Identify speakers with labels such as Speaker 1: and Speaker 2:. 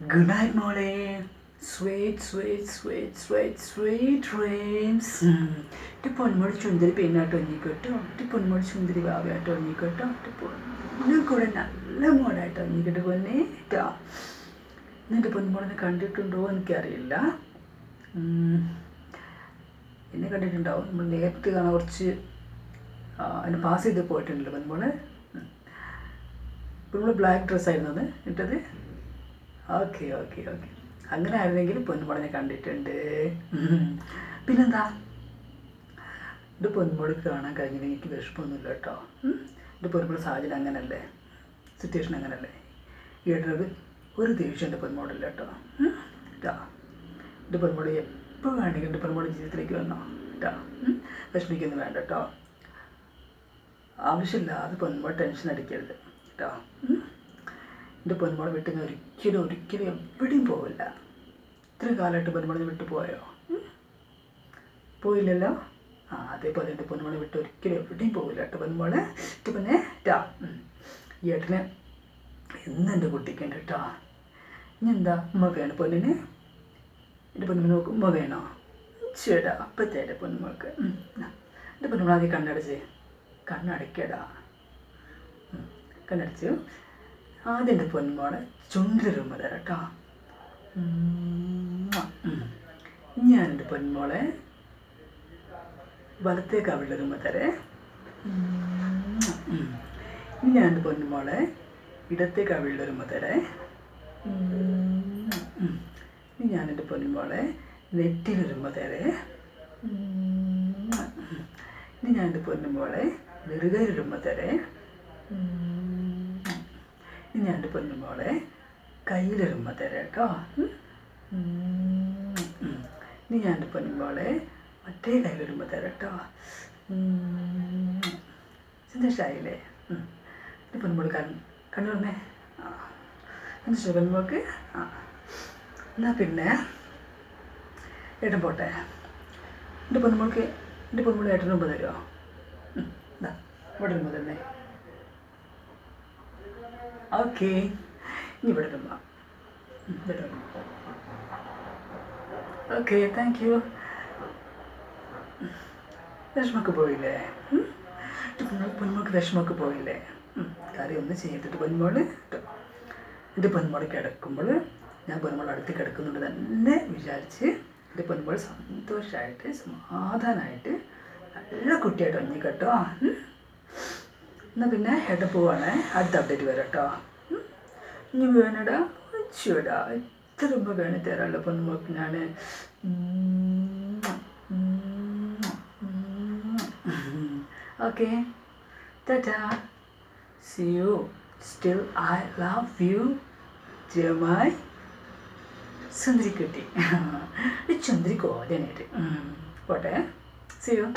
Speaker 1: Good night, മോളെ. Sweet, sweet, sweet, sweet, sweet dreams. എൻ്റെ പൊന്മുടി ചുന്തിരി പെണ്ണായിട്ട് ഒന്നിക്കോട്ടോ, എൻ്റെ പൊന്മുടി ചുന്തിരി ഭാവയായിട്ട് ഒന്നിക്കോട്ടോ, എൻ്റെ പൊന്നും കൂടെ നല്ല മോഡായിട്ട് ഒന്നിക്കട്ടെ പൊന്നെ കേട്ടോ. എൻ്റെ പൊന്മുടിനെ കണ്ടിട്ടുണ്ടോ എനിക്കറിയില്ല. എന്നെ കണ്ടിട്ടുണ്ടാവും. നമ്മൾ നേരത്തെ കാണാൻ കുറച്ച് അതിന് പാസ് ചെയ്ത് പോയിട്ടുണ്ടല്ലോ പൊന്മോള്. ഇപ്പോൾ നമ്മൾ ബ്ലാക്ക് ഡ്രസ്സായിരുന്നു അത് ഇട്ടത്. ഓക്കെ ഓക്കെ ഓക്കെ, അങ്ങനെ ആയിരുന്നെങ്കിൽ പൊന്മുടനെ കണ്ടിട്ടുണ്ട്. പിന്നെന്താ, എൻ്റെ പൊന്മുടി കാണാൻ കഴിഞ്ഞില്ല, എനിക്ക് വിഷമമൊന്നുമില്ല കേട്ടോ. എൻ്റെ പൊന്മുടി സാഹചര്യം അങ്ങനല്ലേ, സിറ്റുവേഷൻ അങ്ങനല്ലേ. ഈയിടത് ഒരു ദേഷ്യം എൻ്റെ പൊന്മുടില്ല കേട്ടോ. കേട്ടോ, എൻ്റെ പൊന്മുടി എപ്പോൾ വേണമെങ്കിൽ എൻ്റെ പൊന്മുടി ജീവിതത്തിലേക്ക് വന്നോ കേട്ടോ. വിഷമിക്കൊന്നും വേണ്ട കേട്ടോ. ആവശ്യമില്ലാതെ പൊന്മുടി ടെൻഷൻ അടിക്കരുത് കേട്ടോ. എൻ്റെ പൊന്മുടി വിട്ട് ഞാൻ ഒരിക്കലും എവിടെയും പോവില്ല. ഇത്രയും കാലമായിട്ട് പൊന്മുടി വിട്ടു പോയോ? പോയില്ലല്ലോ. അതേപോലെ എൻ്റെ പൊന്മുടി വിട്ട് ഒരിക്കലും എവിടെയും പോവില്ല കേട്ടോ പൊന്മുടി. പിന്നെ ടാ ഈ ഏട്ടന് എന്നും എൻ്റെ കുട്ടിക്കുണ്ട് കേട്ടോ. ഇനി എന്താ ഉമ്മ വേണം പൊന്നിന്? എൻ്റെ പൊന്മുടി നോക്കും ഉമ്മ വേണോ? ചേടാ അപ്പത്തേടെ പൊന്മുൾക്ക്. എൻ്റെ പൊന്മുടി ആദ്യം കണ്ണടയ്ക്കടാ. കണ്ണടച്ചു. ആദ്യം എൻ്റെ പൊന്മോളെ ചുണ്ടിലുമ്മ തരാം കേട്ടോ. ഞാനെൻ്റെ പൊന്മോളെ വലത്തേ കവിളിലുമ്മ തരേ. ഞാനെൻ്റെ പൊന്മോളെ ഇടത്തേ കവിളിലൊരുമ്മ തരേ. ഞാനെൻ്റെ പൊന്മോളെ നെറ്റിലൊരുമ്മ തരേ. ഇനി ഞാനെൻ്റെ പൊന്നുമോളെ നെറുകയിലൊരുമ്മ തരേ. ഇനി ഞാൻ എൻ്റെ പൊന്നുമോളെ കയ്യിലൊരുമ്മ തരാം കേട്ടോ. ഇനി ഞാൻ എൻ്റെ പൊന്നുമോളെ മറ്റേ കയ്യിലൊരുമ്മ തരാം കേട്ടോ. സന്തോഷമായില്ലേ? എൻ്റെ പൊന്നുമോള് കണ്ണു പറഞ്ഞേ. എന്താ പൊന്നുമോൾക്ക്? എന്നാൽ പിന്നെ ഏട്ടൻ പോട്ടെ. എൻ്റെ പൊന്നുമോൾക്ക് എൻ്റെ പൊന്നുമോൾ ഏട്ടന് മുമ്പ് തരുമോ? എന്താ ഇവിടെ മുമ്പ് തന്നെ. ഓക്കെ, ഇനി ഇവിടെ തുമ്പ. Okay, thank you. വിഷമൊക്കെ പോയില്ലേ? പൊന്മോൾക്ക് വിഷമൊക്കെ പോയില്ലേ? കാര്യം ഒന്നും ചെയ്തിട്ട് പൊന്മോള് എൻ്റെ പൊന്മോള് കിടക്കുമ്പോൾ ഞാൻ പൊന്മോൾ അടുത്ത് കിടക്കുന്നുണ്ട് തന്നെ വിചാരിച്ച് എൻ്റെ പൊന്മോൾ സന്തോഷമായിട്ട് സമാധാനമായിട്ട് നല്ല കുട്ടിയായിട്ട് ഒന്നി കേട്ടോ. എന്നാൽ പിന്നെ ഏട്ടൻ പോവാണേ. അടുത്ത അപ്ഡേറ്റ് വരാം കേട്ടോ. ഇനി വേണടാ ചൂടാ എത്ര രൂപ വേണേ തരാമല്ലോ പൊന്മോൾക്ക് ഞാൻ. Okay, tata, see you. Still I love you dear my സുന്ദരിക്കുട്ടി. ചുന്ദരി കോലനായിട്ട് പോട്ടെ. See U.